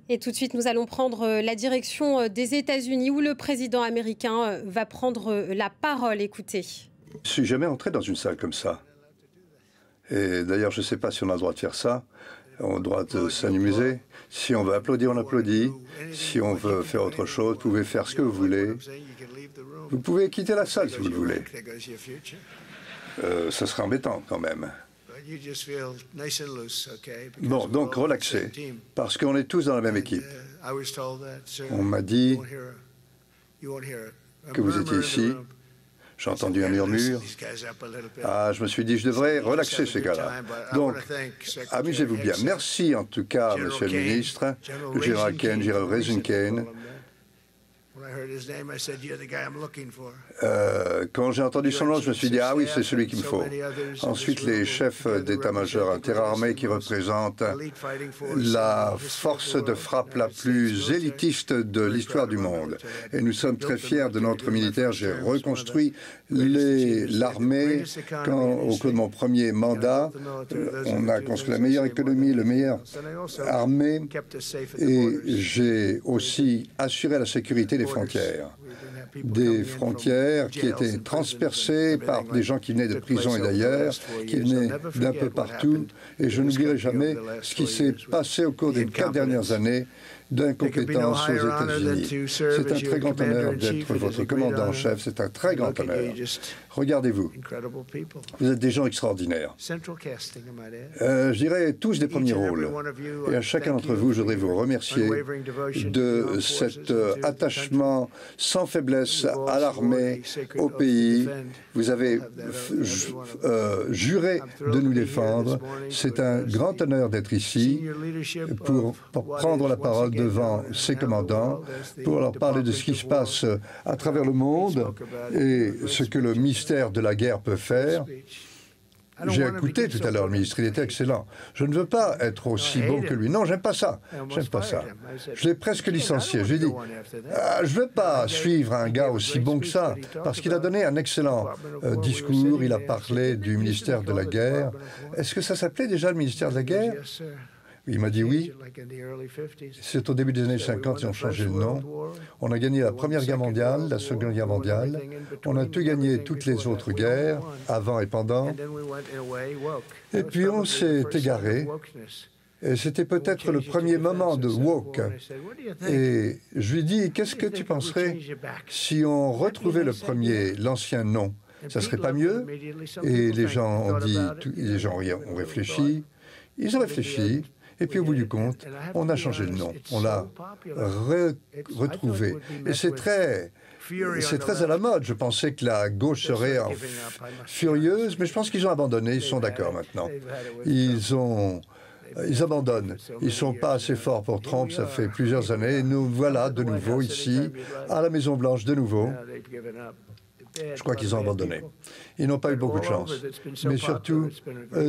Et tout de suite, nous allons prendre la direction des États-Unis où le président américain va prendre la parole. Écoutez. Je suis jamais entré dans une salle comme ça. Et d'ailleurs, je ne sais pas si on a le droit de faire ça. On a le droit de s'amuser. Si on veut applaudir, on applaudit. Si on veut faire autre chose, vous pouvez faire ce que vous voulez. Vous pouvez quitter la salle si vous le voulez. Ça serait embêtant quand même. Bon, donc relaxez, parce qu'on est tous dans la même équipe. On m'a dit que vous étiez ici. J'ai entendu un murmure. Ah, je me suis dit, je devrais relaxer ces gars-là. Donc, amusez-vous bien. Merci en tout cas, Monsieur le ministre, le général Kane, général Raisin Kane. Quand j'ai entendu son nom, je me suis dit, ah oui, c'est celui qu'il me faut. Ensuite, les chefs d'état-major interarmés qui représentent la force de frappe la plus élitiste de l'histoire du monde. Et nous sommes très fiers de notre militaire. J'ai reconstruit l'armée au cours de mon premier mandat. On a construit la meilleure économie, la meilleure armée. Et j'ai aussi assuré la sécurité des frontières qui étaient transpercées par des gens qui venaient de prison et d'ailleurs, qui venaient d'un peu partout. Et je n'oublierai jamais ce qui s'est passé au cours des 4 dernières années d'incompétence aux États-Unis. C'est un très grand honneur d'être votre commandant en chef. C'est un très grand honneur. Regardez-vous. Vous êtes des gens extraordinaires. Je dirais tous des premiers rôles. Et à chacun d'entre vous, je voudrais vous remercier de cet attachement sans faiblesse à l'armée, au pays. Vous avez juré de nous défendre. C'est un grand honneur d'être ici pour prendre la parole devant ces commandants, pour leur parler de ce qui se passe à travers le monde et ce que le mystère de la guerre peut faire. J'ai écouté tout à l'heure le ministre, il était excellent. Je ne veux pas être aussi bon que lui. Non, j'aime pas ça. J'aime pas ça. Je l'ai presque licencié. J'ai dit, je ne veux pas suivre un gars aussi bon que ça, parce qu'il a donné un excellent discours. Il a parlé du ministère de la guerre. Est-ce que ça s'appelait déjà le ministère de la guerre? Il m'a dit oui. C'est au début des années 50, ils ont changé le nom. On a gagné la Première Guerre mondiale, la Seconde Guerre mondiale. On a tout gagné, toutes les autres guerres, avant et pendant. Et puis on s'est égaré. Et c'était peut-être le premier moment de woke. Et je lui ai dit, qu'est-ce que tu penserais si on retrouvait l'ancien nom? Ça serait pas mieux? Et les gens ont dit, les gens ont réfléchi. Ils ont réfléchi. Et puis, au bout du compte, on a changé le nom. On l'a retrouvé. Et c'est très à la mode. Je pensais que la gauche serait furieuse, mais je pense qu'ils ont abandonné. Ils sont d'accord maintenant. Ils abandonnent. Ils ne sont pas assez forts pour Trump. Ça fait plusieurs années. Et nous voilà de nouveau ici, à la Maison-Blanche, de nouveau. Je crois qu'ils ont abandonné. Ils n'ont pas eu beaucoup de chance. Mais surtout,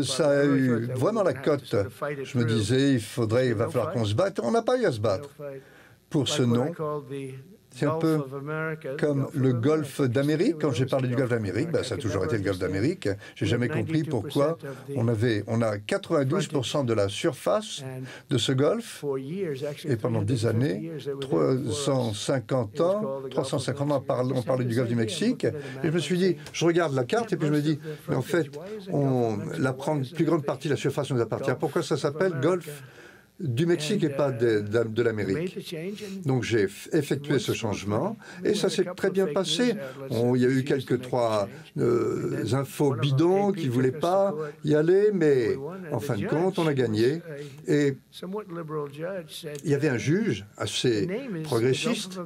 ça a eu vraiment la cote. Je me disais, il va falloir qu'on se batte. On n'a pas eu à se battre pour ce nom. C'est un peu comme le Golfe d'Amérique. Quand j'ai parlé du Golfe d'Amérique, ça a toujours été le Golfe d'Amérique. J'ai jamais compris pourquoi on a 92% de la surface de ce golfe. Et pendant des années, 350 ans, on parlait du Golfe du Mexique. Et je me suis dit, je regarde la carte et puis je me dis, mais en fait, la plus grande partie de la surface nous appartient. Pourquoi ça s'appelle Golfe du Mexique et pas de l'Amérique. Donc j'ai effectué ce changement et ça s'est très bien passé. Il y a eu trois infos bidons qui ne voulaient pas y aller, mais en fin de compte, on a gagné. Et il y avait un juge assez progressiste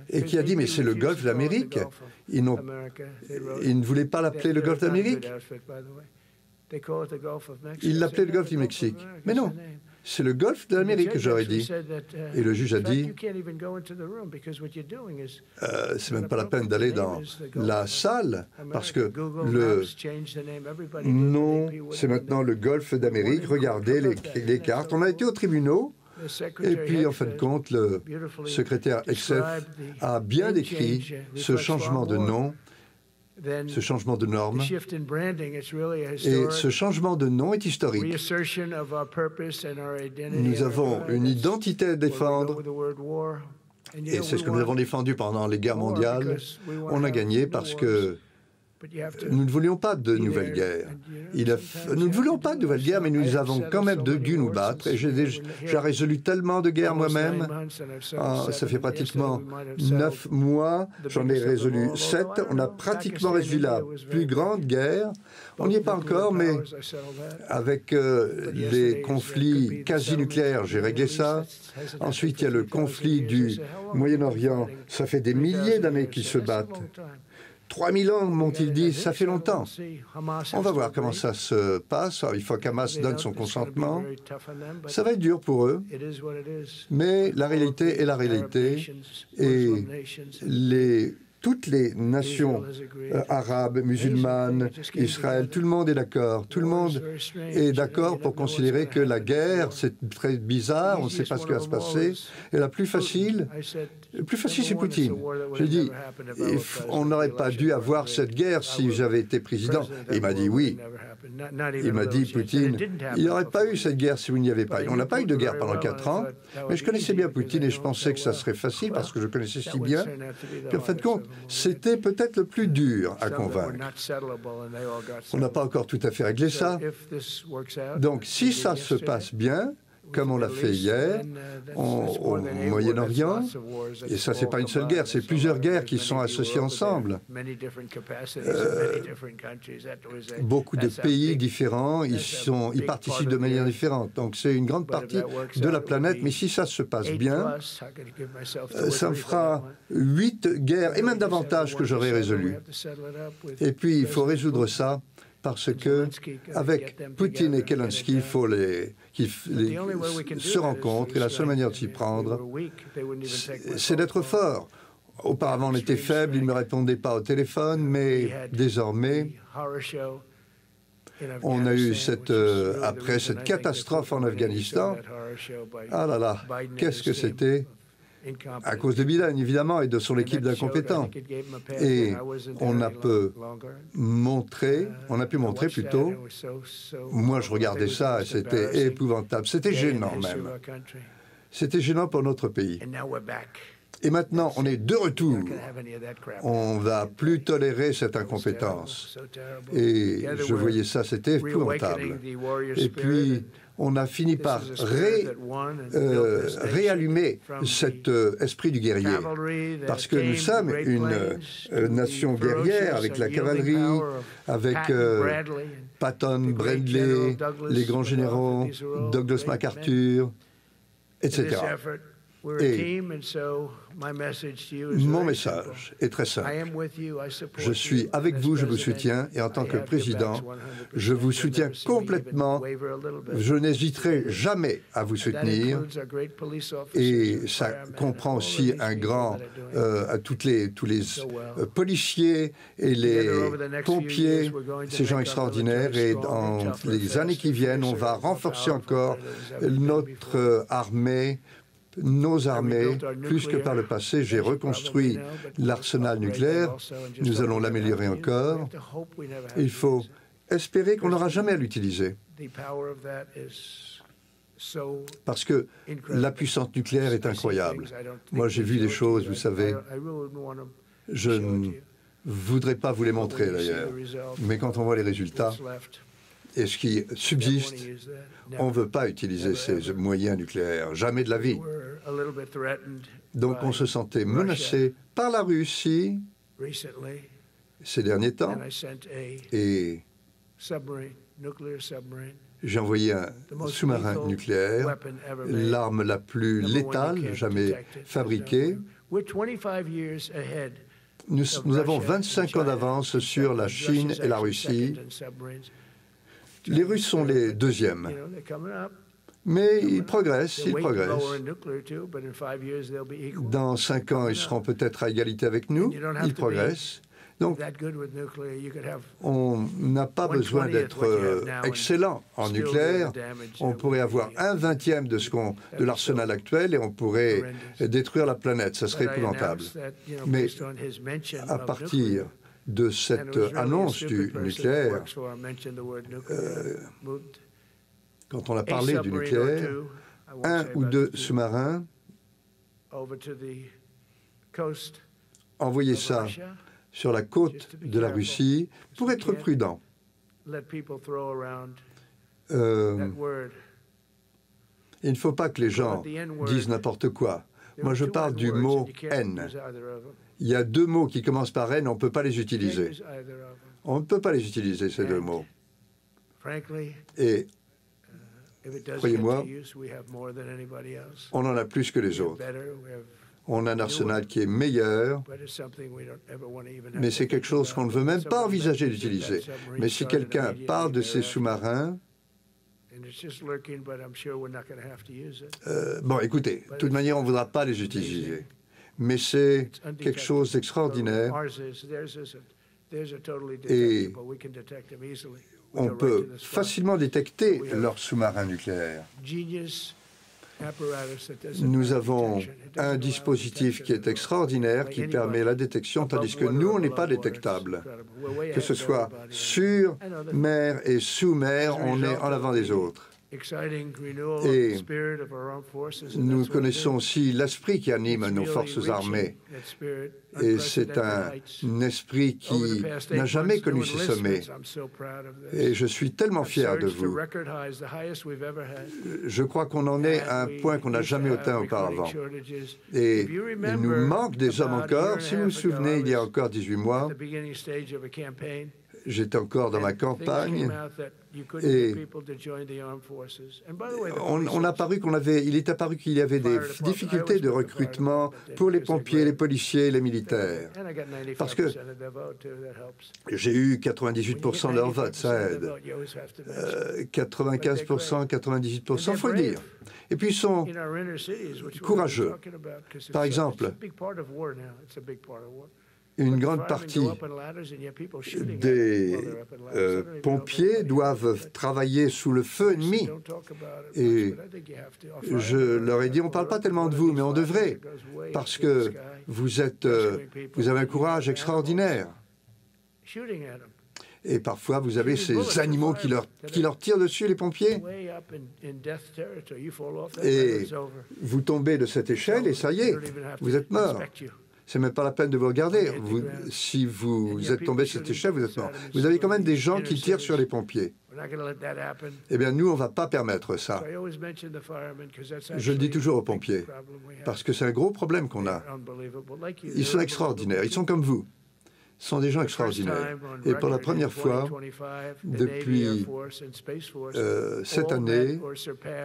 et qui a dit, mais c'est le Golfe d'Amérique. Ils ne voulaient pas l'appeler le Golfe d'Amérique. Ils l'appelaient le Golfe du Mexique. Mais non. C'est le Golfe de l'Amérique, j'aurais dit. Et le juge a dit, c'est même pas la peine d'aller dans la salle, parce que le nom, c'est maintenant le Golfe d'Amérique. Regardez les cartes. On a été aux tribunaux, et puis, en fin de compte, le secrétaire Exef a bien décrit ce changement de nom. ce changement de normes. Et ce changement de nom est historique. Nous avons une identité à défendre. Et c'est ce que nous avons défendu pendant les guerres mondiales. On a gagné parce que nous ne voulions pas de nouvelles guerres. Nous ne voulions pas de nouvelles guerres, mais nous avons quand même dû nous battre. Et j'ai résolu tellement de guerres moi-même. Ça fait pratiquement 9 mois. J'en ai résolu 7. On a pratiquement résolu la plus grande guerre. On n'y est pas encore, mais avec les conflits quasi-nucléaires, j'ai réglé ça. Ensuite, il y a le conflit du Moyen-Orient. Ça fait des milliers d'années qu'ils se battent. 3000 ans, m'ont-ils dit, ça fait longtemps. On va voir comment ça se passe. Alors, il faut qu'Hamas donne son consentement. Ça va être dur pour eux, mais la réalité est la réalité. Et toutes les nations arabes, musulmanes, Israël, tout le monde est d'accord. Tout le monde est d'accord pour considérer que la guerre, c'est très bizarre, on ne sait pas ce qui va se passer. Et la plus facile, c'est Poutine. J'ai dit, on n'aurait pas dû avoir cette guerre si j'avais été président. Et il m'a dit oui. Il m'a dit, Poutine, il n'y aurait pas eu cette guerre si vous n'y avez pas eu. On n'a pas eu de guerre pendant 4 ans, mais je connaissais bien Poutine et je pensais que ça serait facile parce que je connaissais si bien. Puis en fin de compte, c'était peut-être le plus dur à convaincre. On n'a pas encore tout à fait réglé ça. Donc, si ça se passe bien, comme on l'a fait hier au Moyen-Orient, et ça, c'est pas une seule guerre, c'est plusieurs guerres qui sont associées ensemble. Beaucoup de pays différents, ils participent de manière différente. Donc, c'est une grande partie de la planète, mais si ça se passe bien, ça me fera 8 guerres, et même davantage que j'aurais résolues. Et puis, il faut résoudre ça parce que avec Poutine et Zelensky, il faut qu'ils se rencontrent, et la seule manière de s'y prendre, c'est d'être fort. Auparavant, on était faible, ils ne me répondaient pas au téléphone, mais désormais, on a eu après cette catastrophe en Afghanistan, ah là là, qu'est-ce que c'était? À cause de Biden, évidemment, et de son équipe d'incompétents. Et on a pu montrer plutôt, moi je regardais ça et c'était épouvantable, c'était gênant même. C'était gênant pour notre pays. Et maintenant, on est de retour. On ne va plus tolérer cette incompétence. Et je voyais ça, c'était épouvantable. Et puis, on a fini par réallumer cet esprit du guerrier. Parce que nous sommes une nation guerrière avec la cavalerie, avec Patton, Bradley, les grands généraux, Douglas MacArthur, etc. Et mon message est très simple. Je suis avec vous, je vous soutiens, et en tant que président, je vous soutiens complètement. Je n'hésiterai jamais à vous soutenir. Et ça comprend aussi tous les policiers et les pompiers, ces gens extraordinaires. Et dans les années qui viennent, on va renforcer encore notre armée, nos armées, plus que par le passé. J'ai reconstruit l'arsenal nucléaire. Nous allons l'améliorer encore. Il faut espérer qu'on n'aura jamais à l'utiliser. Parce que la puissance nucléaire est incroyable. Moi, j'ai vu des choses, vous savez. Je ne voudrais pas vous les montrer, d'ailleurs. Mais quand on voit les résultats, et ce qui subsiste, on ne veut pas utiliser ces moyens nucléaires, jamais de la vie. Donc on se sentait menacé par la Russie ces derniers temps, et j'ai envoyé un sous-marin nucléaire, l'arme la plus létale jamais fabriquée. Nous avons 25 ans d'avance sur la Chine et la Russie. Les Russes sont les deuxièmes. Mais ils progressent, ils progressent. Dans 5 ans, ils seront peut-être à égalité avec nous. Ils progressent. Donc, on n'a pas besoin d'être excellent en nucléaire. On pourrait avoir 1/20 de l'arsenal actuel et on pourrait détruire la planète. Ça serait épouvantable. Mais à partir de cette annonce du nucléaire. Quand on a parlé du nucléaire, 1 ou 2 sous-marins envoyaient ça sur la côte de la Russie pour être prudent. Il ne faut pas que les gens disent n'importe quoi. Moi, je parle du mot « haine ». Il y a 2 mots qui commencent par « haine », on ne peut pas les utiliser. On ne peut pas les utiliser, ces 2 mots. Et croyez-moi, on en a plus que les autres. On a un arsenal qui est meilleur, mais c'est quelque chose qu'on ne veut même pas envisager d'utiliser. Mais si quelqu'un parle de ces sous-marins, bon, écoutez, de toute manière, on ne voudra pas les utiliser. Mais c'est quelque chose d'extraordinaire. Et on peut facilement détecter leurs sous-marins nucléaires. Nous avons un dispositif qui est extraordinaire, qui permet la détection, tandis que nous, on n'est pas détectable. Que ce soit sur mer et sous mer, on est en avant des autres. Et nous connaissons aussi l'esprit qui anime nos forces armées. Et c'est un esprit qui n'a jamais connu ces sommets. Et je suis tellement fier de vous. Je crois qu'on en est à un point qu'on n'a jamais atteint auparavant. Et il nous manque des hommes encore. Si vous vous souvenez, il y a encore 18 mois, j'étais encore dans ma campagne et il est apparu qu'il y avait des difficultés de recrutement pour les pompiers, les policiers et les militaires. Parce que j'ai eu 98% de leur vote, ça aide. 95%, 98%, il faut le dire. Et puis ils sont courageux. Par exemple, une grande partie des pompiers doivent travailler sous le feu ennemi. Et je leur ai dit, on ne parle pas tellement de vous, mais on devrait, parce que vous avez un courage extraordinaire. Et parfois, vous avez ces animaux qui leur tirent dessus, les pompiers. Et vous tombez de cette échelle et ça y est, vous êtes mort. C'est même pas la peine de vous regarder. Si vous êtes tombé sur cette échelle, vous êtes mort. Vous avez quand même des gens qui tirent sur les pompiers. Eh bien, nous, on ne va pas permettre ça. Je le dis toujours aux pompiers, parce que c'est un gros problème qu'on a. Ils sont extraordinaires, ils sont comme vous. Ce sont des gens extraordinaires. Et pour la première fois, depuis cette année,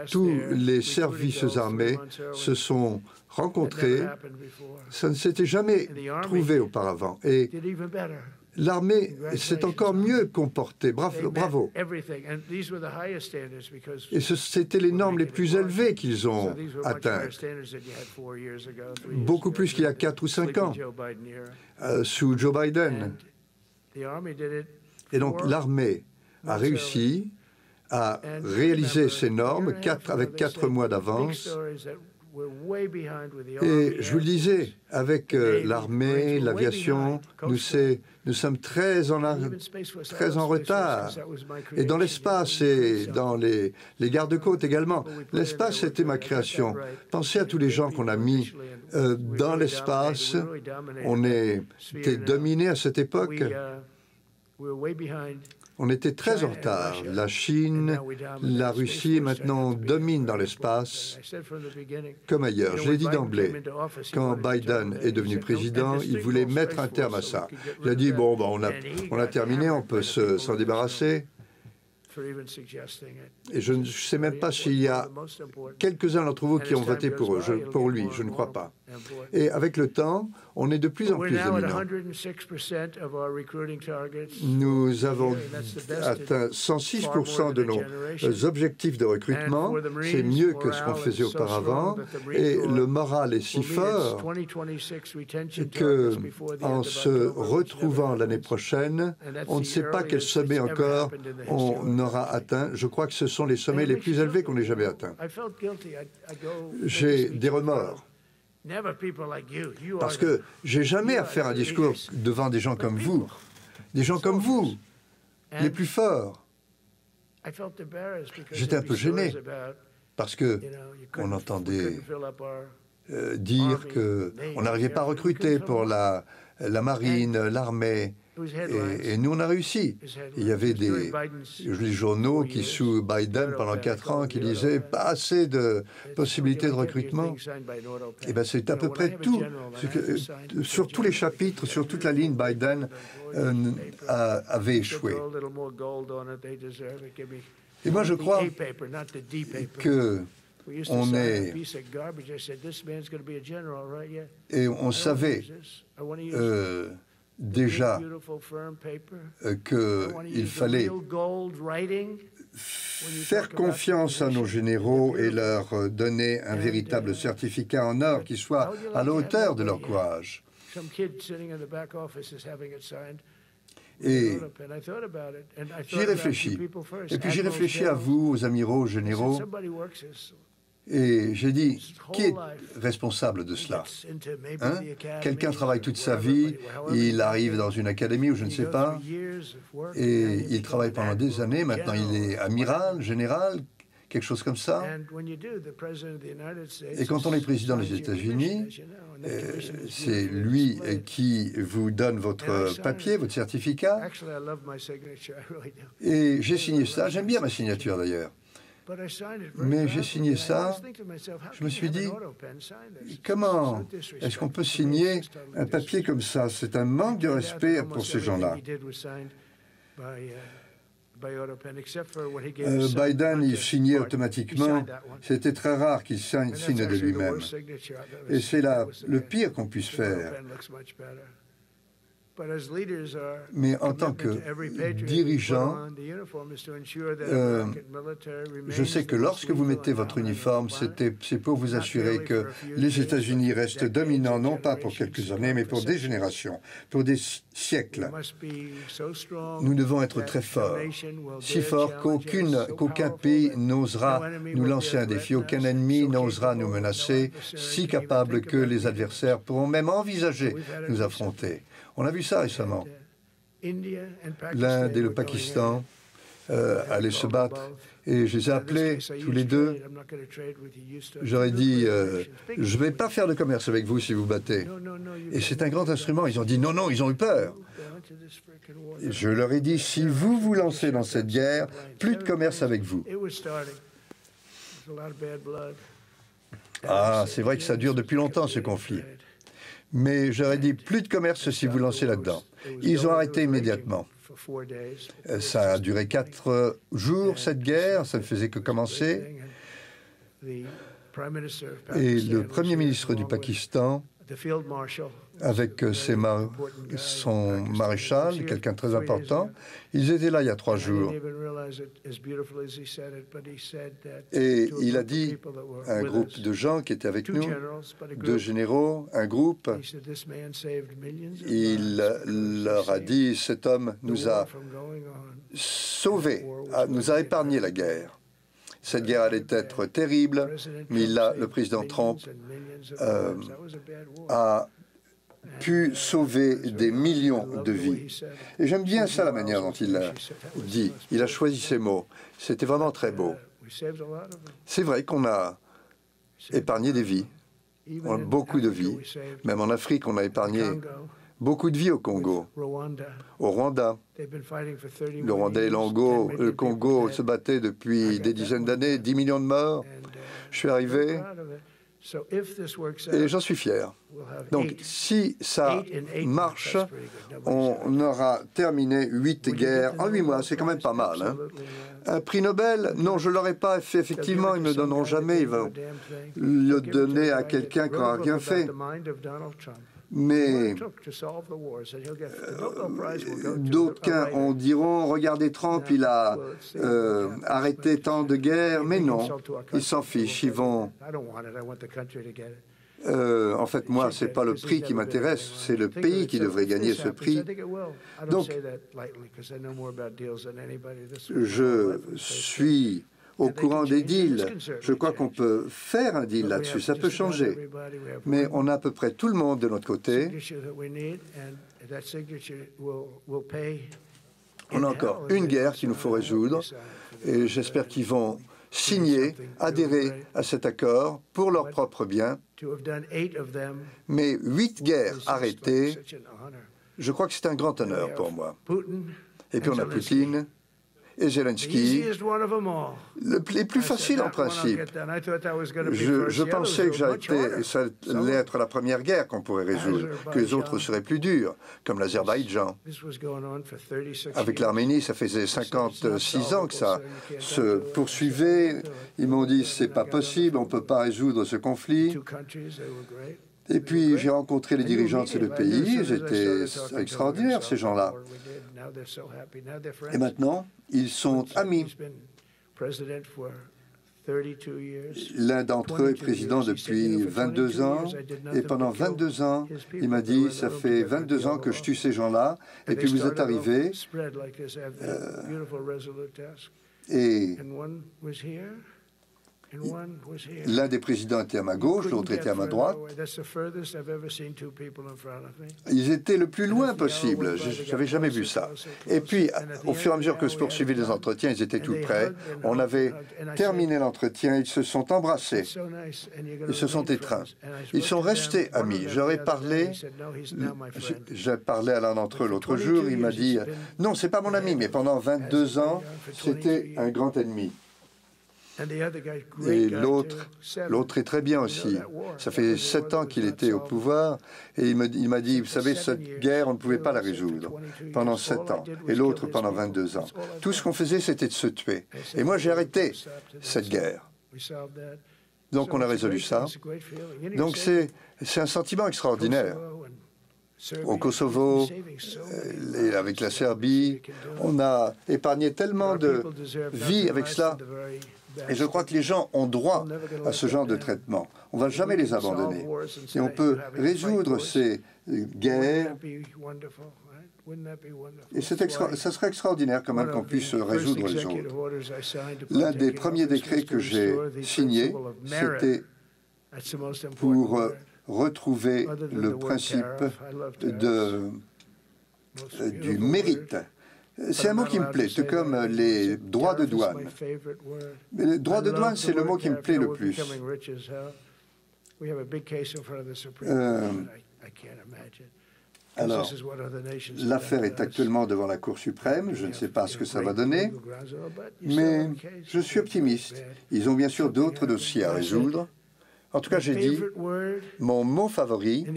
tous les services armés se sont rencontrés. Ça ne s'était jamais trouvé auparavant. Et l'armée s'est encore mieux comportée. Bravo. Et c'était les normes les plus élevées qu'ils ont atteintes. Beaucoup plus qu'il y a 4 ou 5 ans, sous Joe Biden. Et donc l'armée a réussi à réaliser ces normes avec 4 mois d'avance. Et je vous le disais, avec l'armée, l'aviation, nous sommes très en retard. Et dans l'espace et dans les gardes-côtes également. L'espace, c'était ma création. Pensez à tous les gens qu'on a mis dans l'espace. On était dominés à cette époque. On était très en retard. La Chine, la Russie, maintenant, dominent dans l'espace comme ailleurs. Je l'ai dit d'emblée. Quand Biden est devenu président, il voulait mettre un terme à ça. Il a dit, bon, on a terminé, on peut s'en débarrasser. Et je ne sais même pas s'il y a quelques-uns d'entre vous qui ont voté pour lui. Je ne crois pas. Et avec le temps, on est de plus en plus dominant. Nous avons atteint 106% de nos objectifs de recrutement. C'est mieux que ce qu'on faisait auparavant. Et le moral est si fort qu'en se retrouvant l'année prochaine, on ne sait pas quel sommet encore on aura atteint. Je crois que ce sont les sommets les plus élevés qu'on ait jamais atteints. J'ai des remords. Parce que j'ai jamais à faire un discours devant des gens comme vous. des gens comme vous, les plus forts. J'étais un peu gêné parce qu'on entendait dire qu'on n'arrivait pas à recruter pour la marine, l'armée. Et nous, on a réussi. Il y avait les journaux qui, sous Biden, pendant 4 ans, qui disaient pas assez de possibilités de recrutement. Et bien, c'est à peu près tout. Sur tous les chapitres, sur toute la ligne, Biden avait échoué. Et moi, je crois que on savait déjà qu'il fallait faire confiance à nos généraux et leur donner un véritable certificat en or qui soit à la hauteur de leur courage. Et j'y réfléchis. Et puis j'ai réfléchi à vous, aux amiraux, aux généraux. Et j'ai dit, qui est responsable de cela? Quelqu'un travaille toute sa vie, il arrive dans une académie ou je ne sais pas, et il travaille pendant des années, maintenant il est amiral, général, quelque chose comme ça. Et quand on est président des États-Unis, c'est lui qui vous donne votre papier, votre certificat. Et j'ai signé ça, j'aime bien ma signature d'ailleurs. Mais j'ai signé ça, je me suis dit, comment est-ce qu'on peut signer un papier comme ça? C'est un manque de respect pour ces gens-là. Biden, il signait automatiquement. C'était très rare qu'il signe de lui-même. Et c'est le pire qu'on puisse faire. Mais en tant que dirigeant, je sais que lorsque vous mettez votre uniforme, c'est pour vous assurer que les États-Unis restent dominants, non pas pour quelques années, mais pour des générations, pour des siècles. Nous devons être très forts, si forts qu'aucun pays n'osera nous lancer un défi, aucun ennemi n'osera nous menacer, si capables que les adversaires pourront même envisager nous affronter. On a vu ça récemment. L'Inde et le Pakistan allaient se battre. Et je les ai appelés tous les deux. J'aurais dit, je ne vais pas faire de commerce avec vous si vous battez. Et c'est un grand instrument. Ils ont dit non, non, ils ont eu peur. Et je leur ai dit, si vous vous lancez dans cette guerre, plus de commerce avec vous. Ah, c'est vrai que ça dure depuis longtemps, ce conflit. Mais j'aurais dit plus de commerce si vous lancez là-dedans. Ils ont arrêté immédiatement. Ça a duré 4 jours, cette guerre, ça ne faisait que commencer. Et le Premier ministre du Pakistan, avec son maréchal, quelqu'un de très important, ils étaient là il y a 3 jours. Et il a dit à un groupe de gens qui étaient avec nous, 2 généraux, un groupe, il leur a dit, cet homme nous a sauvés, nous a épargné la guerre. Cette guerre allait être terrible, mais le président Trump a pu sauver des millions de vies. Et j'aime bien ça, la manière dont il l'a dit. Il a choisi ses mots. C'était vraiment très beau. C'est vrai qu'on a épargné des vies, beaucoup de vies. Même en Afrique, on a épargné beaucoup de vies au Congo, au Rwanda. Le Rwanda et le Congo se battaient depuis des dizaines d'années, 10 millions de morts. Je suis arrivé et j'en suis fier. Donc, si ça marche, on aura terminé 8 guerres en 8 mois. C'est quand même pas mal. Hein? Un prix Nobel, non, je ne l'aurais pas fait. Effectivement, ils ne me le donneront jamais. Ils vont le donner à quelqu'un qui n'aura rien fait. Mais d'aucuns diront, regardez Trump, il a arrêté tant de guerres, mais non, ils s'en fichent, ils vont... en fait, moi, ce n'est pas le prix qui m'intéresse, c'est le pays qui devrait gagner ce prix. Donc, je suis au courant des deals. Je crois qu'on peut faire un deal là-dessus, ça peut changer. Mais on a à peu près tout le monde de notre côté. On a encore une guerre qu'il nous faut résoudre et j'espère qu'ils vont signer, adhérer à cet accord pour leur propre bien. Mais 8 guerres arrêtées, je crois que c'est un grand honneur pour moi. Et puis on a Poutine et Zelensky, les plus faciles en principe. Je pensais que ça allait être la première guerre qu'on pourrait résoudre, que les autres seraient plus durs, comme l'Azerbaïdjan. Avec l'Arménie, ça faisait 56 ans que ça se poursuivait. Ils m'ont dit, c'est pas possible, on ne peut pas résoudre ce conflit. Et puis, j'ai rencontré les dirigeants de ces deux pays. Ils étaient extraordinaires, ces gens-là. Et maintenant, ils sont amis. L'un d'entre eux est président depuis 22 ans. Et pendant 22 ans, il m'a dit, ça fait 22 ans que je tue ces gens-là. Et puis, vous êtes arrivés. Et l'un des présidents était à ma gauche, l'autre était à ma droite. Ils étaient le plus loin possible. Je n'avais jamais vu ça. Et puis, au fur et à mesure que se poursuivaient les entretiens, ils étaient tout prêts. On avait terminé l'entretien, ils se sont embrassés. Ils se sont étreints. Ils sont restés amis. J'ai parlé à l'un d'entre eux l'autre jour. Il m'a dit, non, c'est pas mon ami, mais pendant 22 ans, c'était un grand ennemi. Et l'autre est très bien aussi. Ça fait 7 ans qu'il était au pouvoir et il m'a dit, vous savez, cette guerre, on ne pouvait pas la résoudre pendant 7 ans et l'autre pendant 22 ans. Tout ce qu'on faisait, c'était de se tuer. Et moi, j'ai arrêté cette guerre. Donc, on a résolu ça. Donc, c'est un sentiment extraordinaire. Au Kosovo, et avec la Serbie, on a épargné tellement de vies avec cela. Et je crois que les gens ont droit à ce genre de traitement. On ne va jamais les abandonner. Et on peut résoudre ces guerres. Et ça serait extraordinaire quand même qu'on puisse résoudre les autres. L'un des premiers décrets que j'ai signés, c'était pour retrouver le principe du mérite. C'est un mot qui me plaît, tout comme les droits de douane. Mais les droits de douane, c'est le mot qui me plaît le plus. Alors, l'affaire est actuellement devant la Cour suprême. Je ne sais pas ce que ça va donner, mais je suis optimiste. Ils ont bien sûr d'autres dossiers à résoudre. En tout cas, j'ai dit, mon mot favori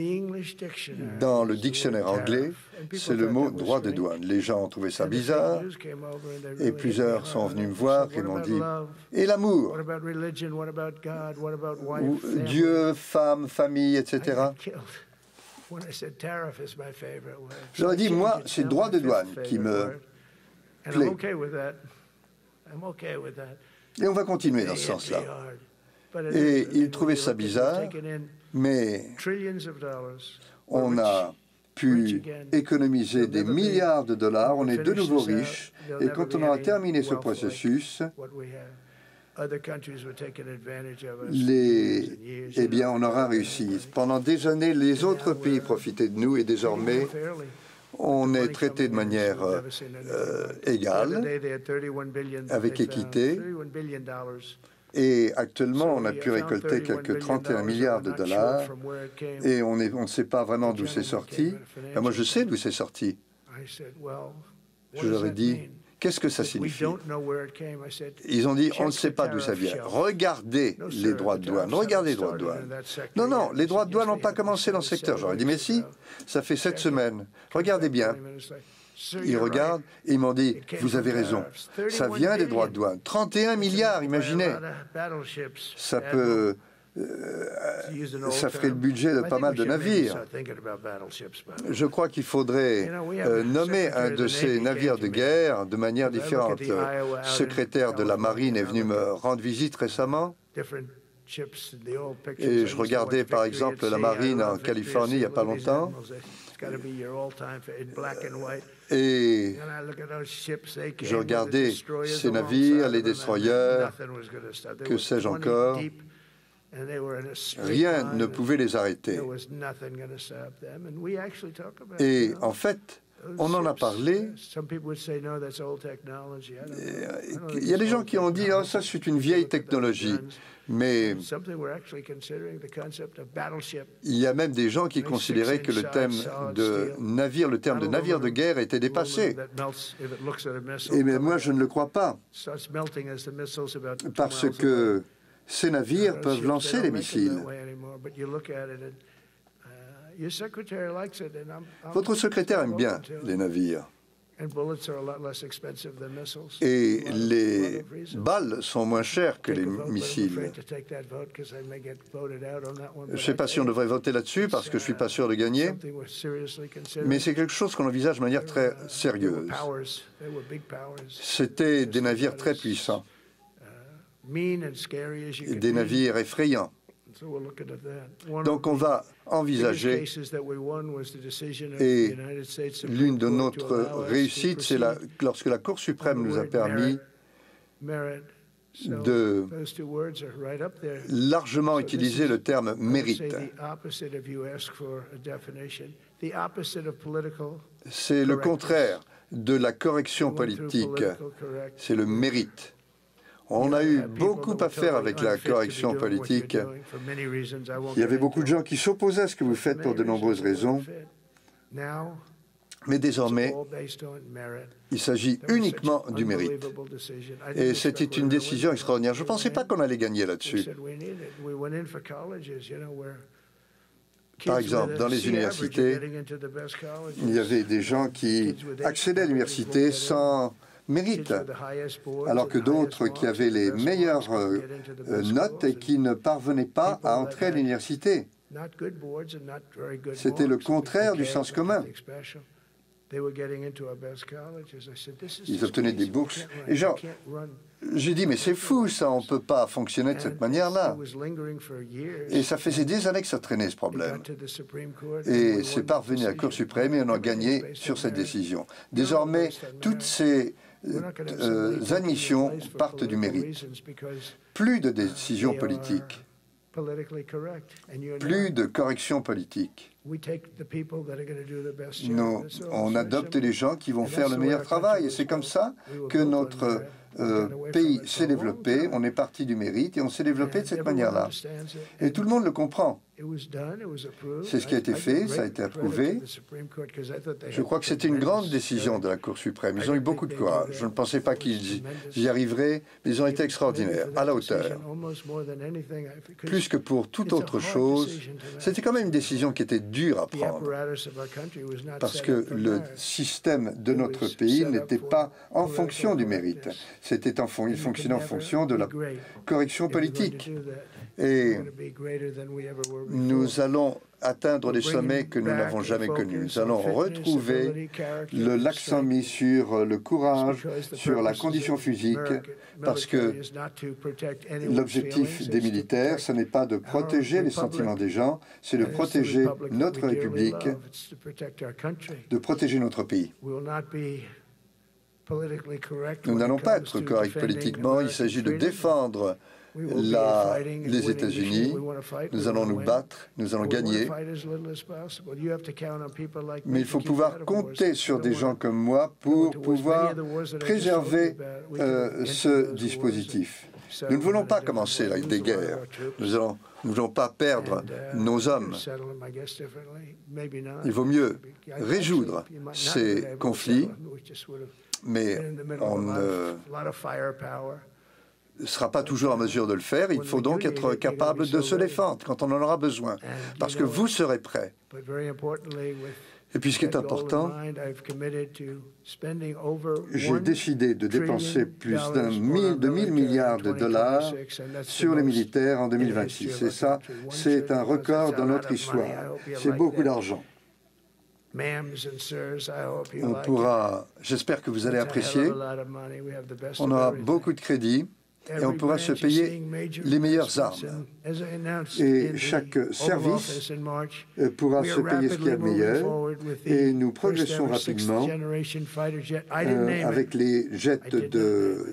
dans le dictionnaire anglais, c'est le mot droit de douane. Les gens ont trouvé ça bizarre et plusieurs sont venus me voir et m'ont dit, et l'amour? Dieu, femme, famille, etc. J'aurais dit, moi, c'est le droit de douane qui me plaît. Et on va continuer dans ce sens-là. Et ils trouvaient ça bizarre, mais on a pu économiser des milliards de dollars, on est de nouveau riches, et quand on aura terminé ce processus, eh bien, on aura réussi. Pendant des années, les autres pays profitaient de nous, et désormais, on est traité de manière égale, avec équité. Et actuellement, on a pu récolter quelques 31 milliards de dollars et on ne sait pas vraiment d'où c'est sorti. Ben moi, je sais d'où c'est sorti. Je leur ai dit, qu'est-ce que ça signifie? Ils ont dit, on ne sait pas d'où ça vient. Regardez les droits de douane. Regardez les droits de douane. Non, non, les droits de douane n'ont pas commencé dans ce secteur. J'aurais dit, mais si, ça fait 7 semaines. Regardez bien. Ils regardent et ils m'ont dit, vous avez raison, ça vient des droits de douane. 31 milliards, imaginez. Ça peut... ça ferait le budget de pas mal de navires. Je crois qu'il faudrait nommer un de ces navires de guerre de manière différente. Le secrétaire de la Marine est venu me rendre visite récemment. Et je regardais par exemple la Marine en Californie il n'y a pas longtemps. Et je regardais ces navires, les destroyers, que sais-je encore. Rien ne pouvait les arrêter. Et en fait, on en a parlé. Il y a des gens qui ont dit « Oh, ça, c'est une vieille technologie ». Mais il y a même des gens qui considéraient que le terme de navire de guerre était dépassé. Et mais moi, je ne le crois pas. Parce que ces navires peuvent lancer des missiles. Votre secrétaire aime bien les navires. Et les balles sont moins chères que les missiles. Je ne sais pas si on devrait voter là-dessus parce que je ne suis pas sûr de gagner, mais c'est quelque chose qu'on envisage de manière très sérieuse. C'était des navires très puissants, des navires effrayants. Donc on va envisager, et l'une de notre réussite, c'est lorsque la Cour suprême nous a permis de largement utiliser le terme mérite. C'est le contraire de la correction politique, c'est le mérite. On a eu beaucoup à faire avec la correction politique. Il y avait beaucoup de gens qui s'opposaient à ce que vous faites pour de nombreuses raisons. Mais désormais, il s'agit uniquement du mérite. Et c'était une décision extraordinaire. Je ne pensais pas qu'on allait gagner là-dessus. Par exemple, dans les universités, il y avait des gens qui accédaient à l'université sans mérite, alors que d'autres qui avaient les meilleures notes et qui ne parvenaient pas à entrer à l'université. C'était le contraire du sens commun. Ils obtenaient des bourses. Et genre, j'ai dit, mais c'est fou ça, on ne peut pas fonctionner de cette manière-là. Et ça faisait des années que ça traînait ce problème. Et c'est parvenu à la Cour suprême et on a gagné sur cette décision. Désormais, toutes ces admissions partent du mérite. Plus de décisions politiques, plus de corrections politiques. Nous, on adopte les gens qui vont faire le meilleur travail. Et c'est comme ça que notre pays s'est développé. On est parti du mérite et on s'est développé de cette manière-là. Et tout le monde le comprend. C'est ce qui a été fait, ça a été approuvé. Je crois que c'était une grande décision de la Cour suprême. Ils ont eu beaucoup de courage. Je ne pensais pas qu'ils y arriveraient, mais ils ont été extraordinaires, à la hauteur. Plus que pour toute autre chose, c'était quand même une décision qui était dure à prendre, parce que le système de notre pays n'était pas en fonction du mérite. Il fonctionnait en fonction de la correction politique. Et nous allons atteindre des sommets que nous n'avons jamais connus. Nous allons retrouver l'accent mis sur le courage, sur la condition physique, parce que l'objectif des militaires, ce n'est pas de protéger les sentiments des gens, c'est de protéger notre République, de protéger notre pays. Nous n'allons pas être corrects politiquement, il s'agit de défendre les États-Unis. Nous allons nous battre, nous allons gagner. Mais il faut pouvoir compter sur des gens comme moi pour pouvoir préserver ce dispositif. Nous ne voulons pas commencer des guerres. Nous ne voulons pas perdre nos hommes. Il vaut mieux résoudre ces conflits, mais on ne sera pas toujours en mesure de le faire. Il faut donc être capable de se défendre quand on en aura besoin, parce que vous serez prêts. Et puis ce qui est important, j'ai décidé de dépenser plus de 1000 milliards de dollars sur les militaires en 2026. Et ça, c'est un record dans notre histoire. C'est beaucoup d'argent. J'espère que vous allez apprécier. On aura beaucoup de crédits. et on pourra se payer les meilleures armes. Et chaque service pourra se payer ce qu'il y a de meilleur. Et nous progressons rapidement avec les jets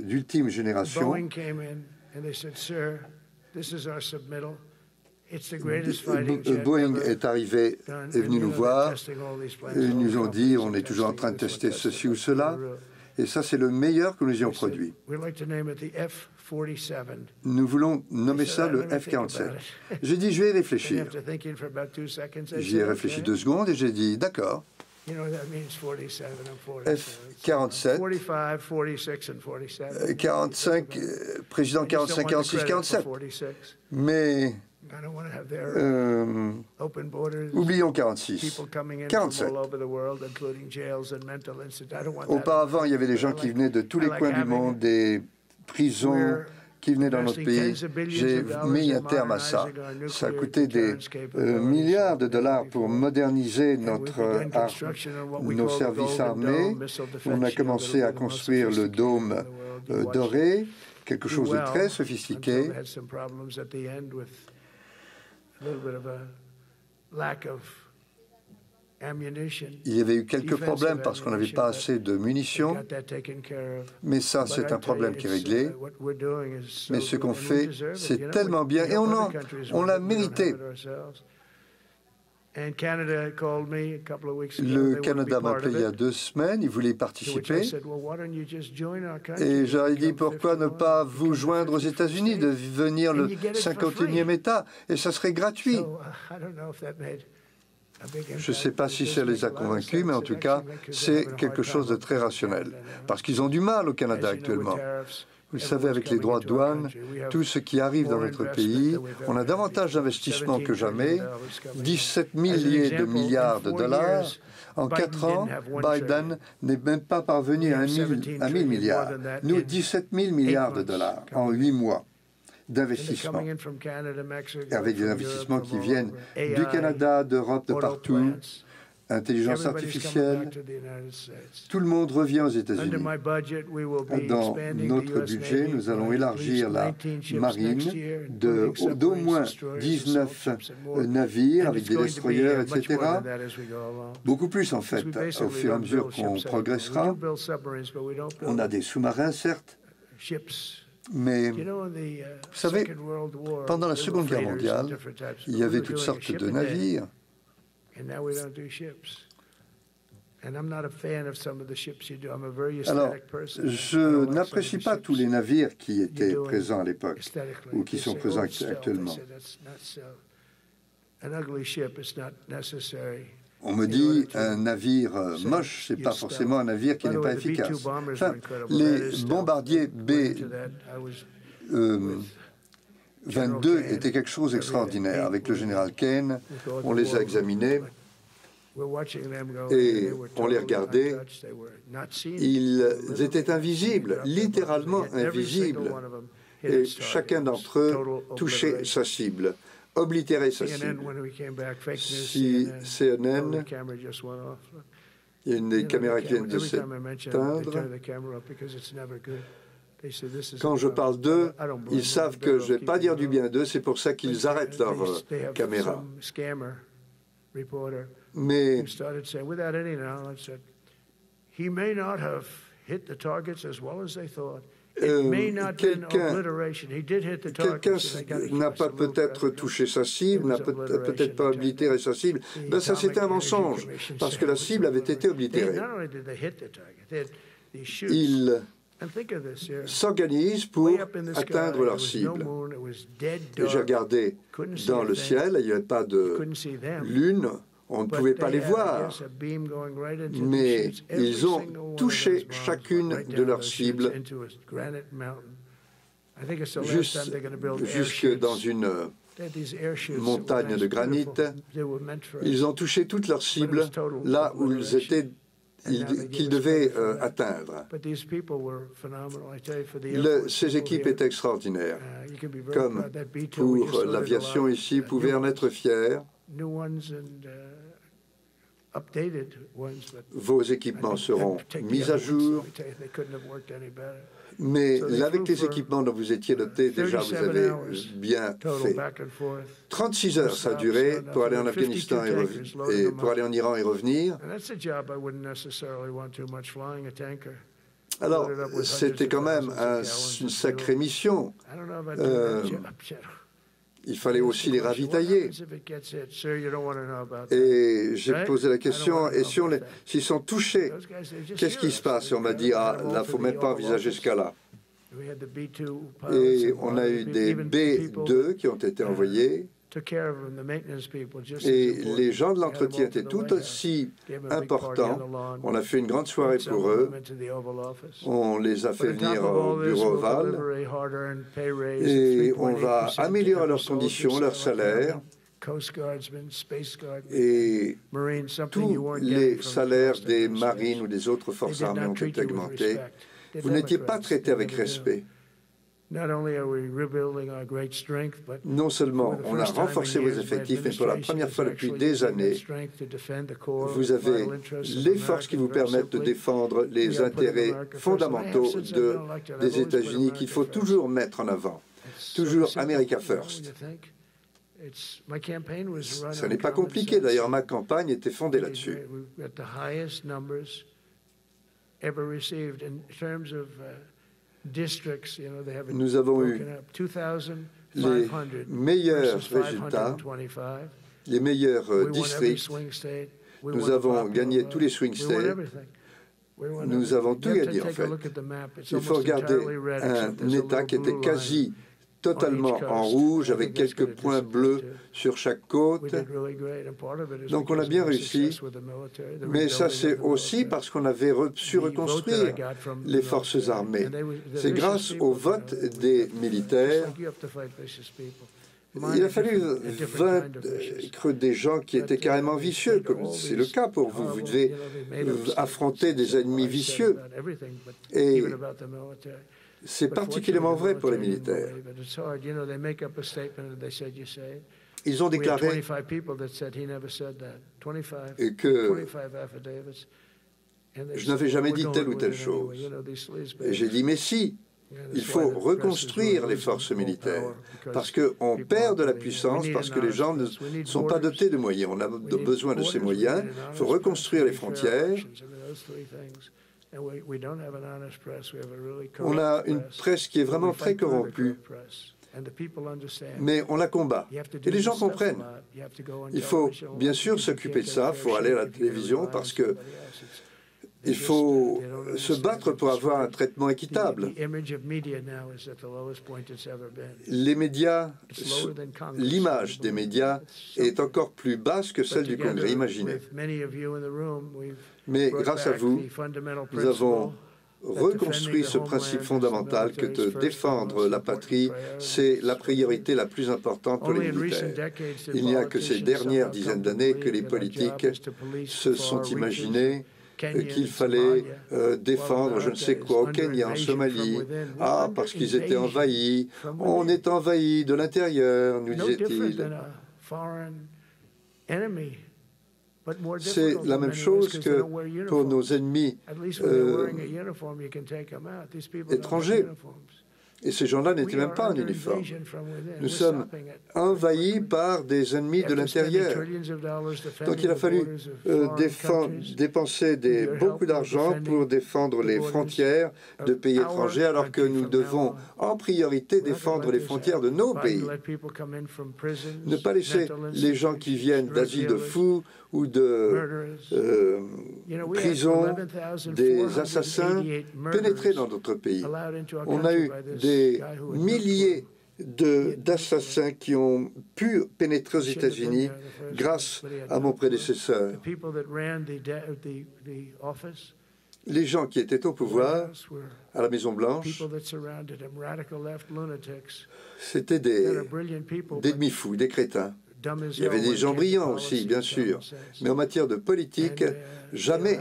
d'ultime génération. Boeing est arrivé, est venu nous voir. Ils nous ont dit, on est toujours en train de tester ceci ou cela. Et ça, c'est le meilleur que nous ayons produit. Nous voulons nommer ça le F-47. J'ai dit, je vais y réfléchir. J'y ai réfléchi 2 secondes et j'ai dit, d'accord. F-47, 45, président 45, 46, 47. Mais oublions 46. 47. Auparavant, il y avait des gens qui venaient de tous les coins du monde, des prisons qui venaient dans notre pays. J'ai mis un terme à ça. Ça a coûté des milliards de dollars pour moderniser nos services armés. On a commencé à construire le dôme doré, quelque chose de très sophistiqué. Il y avait eu quelques problèmes parce qu'on n'avait pas assez de munitions, mais ça, c'est un problème qui est réglé. Mais ce qu'on fait, c'est tellement bien et on l'a mérité. Le Canada m'a appelé il y a 2 semaines, il voulait y participer. Et j'aurais dit, pourquoi ne pas vous joindre aux États-Unis, devenir le 51e État, et ça serait gratuit. Je ne sais pas si ça les a convaincus, mais en tout cas, c'est quelque chose de très rationnel. Parce qu'ils ont du mal au Canada actuellement. Vous savez, avec les droits de douane, tout ce qui arrive dans notre pays, on a davantage d'investissements que jamais, 17 milliers de milliards de dollars. En 4 ans, Biden n'est même pas parvenu à 1 000 milliards. Nous, 17 000 milliards de dollars en 8 mois d'investissement. Avec des investissements qui viennent du Canada, d'Europe, de partout. Intelligence artificielle, tout le monde revient aux États-Unis. Dans notre budget, nous allons élargir la marine d'au moins 19 navires avec des destroyers, etc. Beaucoup plus, en fait, au fur et à mesure qu'on progressera. On a des sous-marins, certes, mais vous savez, pendant la Seconde Guerre mondiale, il y avait toutes sortes de navires. Alors, je n'apprécie pas tous les navires qui étaient présents à l'époque ou qui sont présents actuellement. On me dit un navire moche, ce n'est pas forcément un navire qui n'est pas efficace. Enfin, les bombardiers B-22 étaient quelque chose d'extraordinaire. Avec le général Kane, on les a examinés et on les regardait. Ils étaient invisibles, littéralement invisibles. Et chacun d'entre eux touchait sa cible, oblitérait sa cible. Si CNN, il y a une des caméras qui viennent de s'éteindre. Quand je parle d'eux, ils savent que je ne vais pas dire du bien d'eux, c'est pour ça qu'ils arrêtent leur caméra. Mais quelqu'un n'a pas peut-être touché sa cible, n'a peut-être pas oblitéré sa cible. Ben ça, c'était un mensonge, parce que la cible avait été oblitérée. Ils s'organisent pour atteindre leur cible. J'ai regardé dans le ciel, il n'y avait pas de lune, on ne pouvait pas les voir, mais ils ont touché chacune de leurs cibles jusque dans une montagne de granit. Ils ont touché toutes leurs cibles là où ils étaient qu'ils devaient atteindre. Ces équipes étaient extraordinaires. Comme pour l'aviation ici, vous pouvez en être fiers. Vos équipements seront mis à jour. Mais avec les équipements dont vous étiez doté, déjà vous avez bien fait. 36 heures ça a duré pour aller en Afghanistan et pour aller en Iran et revenir. Alors, c'était quand même une sacrée mission. Il fallait aussi les ravitailler. Et j'ai posé la question, et s'ils sont touchés, qu'est-ce qui se passe? Et on m'a dit, ah, là, il ne faut même pas envisager ce cas-là. Et on a eu des B2 qui ont été envoyés. Et les gens de l'entretien étaient tout aussi importants. On a fait une grande soirée pour eux. On les a fait venir au bureau ovale. Et on va améliorer leurs conditions, leurs salaires. Et tous les salaires des marines ou des autres forces armées ont été augmentés. Vous n'étiez pas traités avec respect. Non seulement on a renforcé vos effectifs, mais pour la première fois depuis des années, vous avez les forces qui vous permettent de défendre les intérêts fondamentaux des États-Unis qu'il faut toujours mettre en avant. Toujours America First. Ce n'est pas compliqué. D'ailleurs, ma campagne était fondée là-dessus. Nous avons eu les meilleurs résultats, les meilleurs districts. Nous avons gagné tous les swing states. Nous avons tout gagné, en fait. Il faut regarder un État qui était quasi totalement en rouge, avec quelques points bleus sur chaque côte. Donc on a bien réussi, mais ça c'est aussi parce qu'on avait su reconstruire les forces armées. C'est grâce au vote des militaires. Il a fallu vaincre des gens qui étaient carrément vicieux, comme c'est le cas pour vous. Vous devez affronter des ennemis vicieux. Et c'est particulièrement vrai pour les militaires. Ils ont déclaré que je n'avais jamais dit telle ou telle chose. Et j'ai dit, mais si, il faut reconstruire les forces militaires, parce qu'on perd de la puissance, parce que les gens ne sont pas dotés de moyens. On a besoin de ces moyens, il faut reconstruire les frontières. On a une presse qui est vraiment très corrompue, mais on la combat. Et les gens comprennent. Il faut bien sûr s'occuper de ça, il faut aller à la télévision parce que il faut se battre pour avoir un traitement équitable. Les médias, l'image des médias est encore plus basse que celle du Congrès, imaginez. Mais grâce à vous, nous avons reconstruit ce principe fondamental que de défendre la patrie, c'est la priorité la plus importante pour les militaires. Il n'y a que ces dernières dizaines d'années que les politiques se sont imaginés qu'il fallait défendre je ne sais quoi au Kenya, en Somalie. Ah, parce qu'ils étaient envahis. On est envahis de l'intérieur, nous disait-il. C'est la même chose que pour nos ennemis étrangers. Et ces gens-là n'étaient même pas en uniforme. Nous sommes envahis par des ennemis de l'intérieur. Donc il a fallu dépenser beaucoup d'argent pour défendre les frontières de pays étrangers, alors que nous devons en priorité défendre les frontières de nos pays. Ne pas laisser les gens qui viennent d'asile de fous ou de prison, des assassins, pénétrer dans d'autres pays. On a eu des milliers d'assassins qui ont pu pénétrer aux États-Unis grâce à mon prédécesseur. Les gens qui étaient au pouvoir, à la Maison-Blanche, c'étaient des demi-fous, des crétins. Il y avait des gens brillants aussi, bien sûr, mais en matière de politique, jamais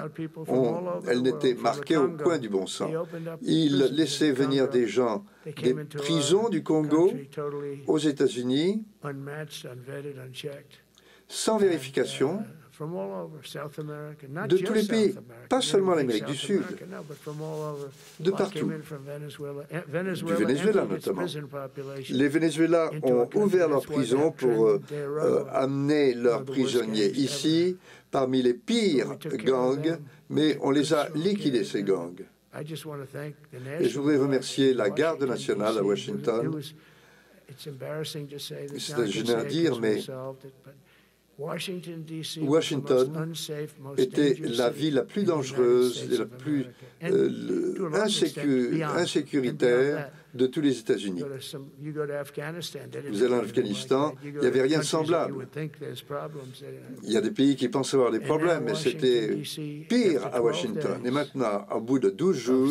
elle n'était marquée au coin du bon sens. Il laissait venir des gens des prisons du Congo aux États-Unis sans vérification, de tous les pays, pas seulement l'Amérique du Sud, de partout, du Venezuela notamment. Les Vénézuéliens ont ouvert leurs prisons pour amener leurs prisonniers ici, parmi les pires gangs, mais on les a liquidés, ces gangs. Et je voudrais remercier la garde nationale à Washington. C'est gênant à dire, mais Washington était la ville la plus dangereuse et la plus insécuritaire de tous les États-Unis. Vous allez en Afghanistan, il n'y avait rien de semblable. Il y a des pays qui pensent avoir des problèmes, mais c'était pire à Washington. Et maintenant, au bout de 12 jours,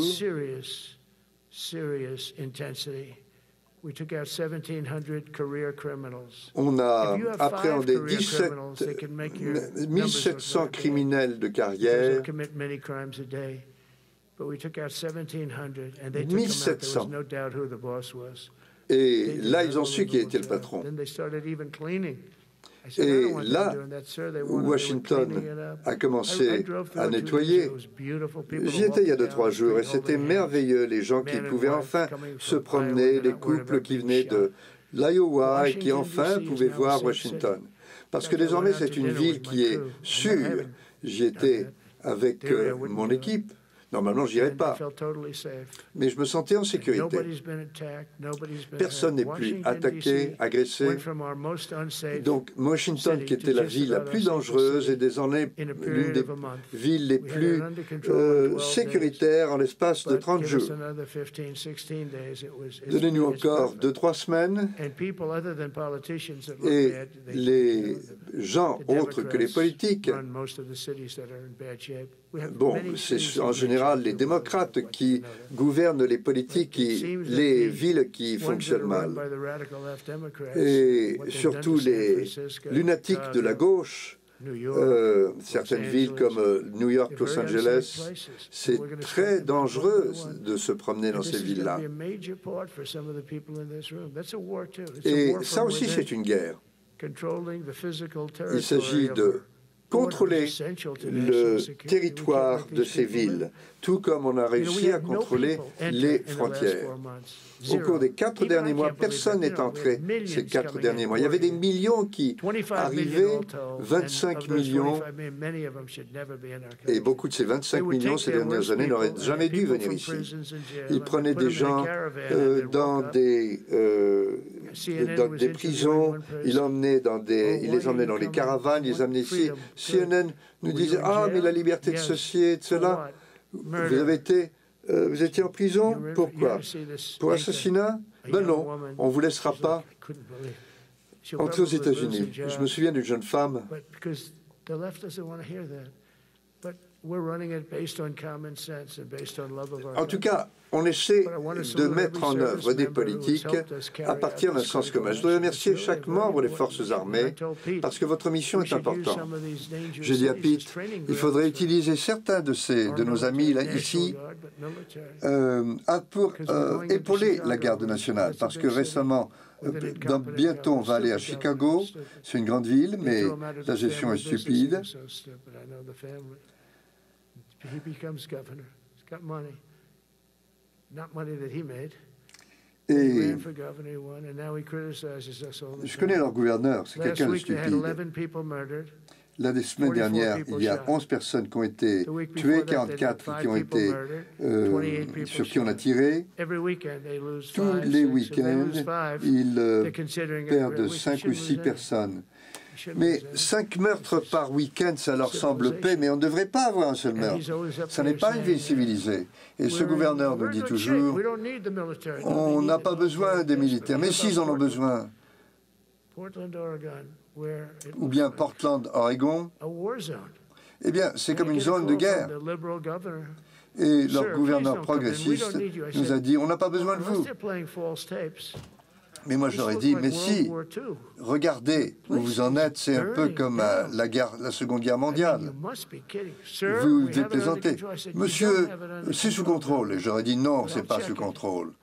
on a appréhendé 1700 criminels de carrière. 1700. Et là, ils ont su qui était le patron. Et là, Washington a commencé à nettoyer. J'y étais il y a 2-3 jours et c'était merveilleux, les gens qui pouvaient enfin se promener, les couples qui venaient de l'Iowa et qui enfin pouvaient voir Washington. Parce que désormais, c'est une ville qui est sûre. J'y étais avec mon équipe. Normalement, je n'irais pas, mais je me sentais en sécurité. Personne n'est plus attaqué, agressé. Donc, Washington, qui était la ville la plus dangereuse, est désormais l'une des villes les plus sécuritaires en l'espace de 30 jours. Donnez-nous encore 2-3 semaines, et les gens autres que les politiques, bon, c'est en général les démocrates qui gouvernent les politiques, les villes qui fonctionnent mal. Et surtout les lunatiques de la gauche, certaines villes comme New York, Los Angeles, c'est très dangereux de se promener dans ces villes-là. Et ça aussi, c'est une guerre. Il s'agit de contrôler le territoire de ces villes, tout comme on a réussi à contrôler les frontières. Au cours des 4 derniers mois, personne n'est entré ces 4 derniers mois. Il y avait des millions qui arrivaient, 25 millions, et beaucoup de ces 25 millions ces dernières années n'auraient jamais dû venir ici. Ils prenaient des gens dans des prisons, ils les emmenaient dans les caravanes, ils les amenaient ici. CNN nous disait « Ah, mais la liberté de ceci et de cela, vous étiez en prison, pourquoi? Pour assassinat? Ben non, on ne vous laissera pas entrer aux États-Unis. » Je me souviens d'une jeune femme. En tout cas, on essaie de mettre en œuvre des politiques à partir d'un sens commun. Je dois remercier chaque membre des forces armées parce que votre mission est importante. J'ai dit à Pete, il faudrait utiliser certains de nos amis là, ici pour épauler la garde nationale parce que récemment, bientôt on va aller à Chicago, c'est une grande ville, mais la gestion est stupide. He becomes governor. He's got money. Not money that he made. Et je connais leur gouverneur, c'est quelqu'un de stupide. La semaine dernière, il y a 11 personnes qui ont été tuées, 44 qui ont été, sur qui on a tiré. Tous les week-ends, ils perdent 5 ou 6 personnes. Mais 5 meurtres par week-end, ça leur semble paix, mais on ne devrait pas avoir un seul meurtre. Ce n'est pas une ville civilisée. Et ce gouverneur nous dit toujours, on n'a pas besoin des militaires. Mais s'ils en ont besoin, ou bien Portland, Oregon, eh bien, c'est comme une zone de guerre. Et leur gouverneur progressiste nous a dit, on n'a pas besoin de vous. Mais moi, je leur ai dit, mais si, regardez où vous en êtes, c'est un peu comme la Seconde Guerre mondiale. Vous déplaisantez. Monsieur, c'est sous contrôle. Et j'aurais dit, non, c'est pas sous contrôle.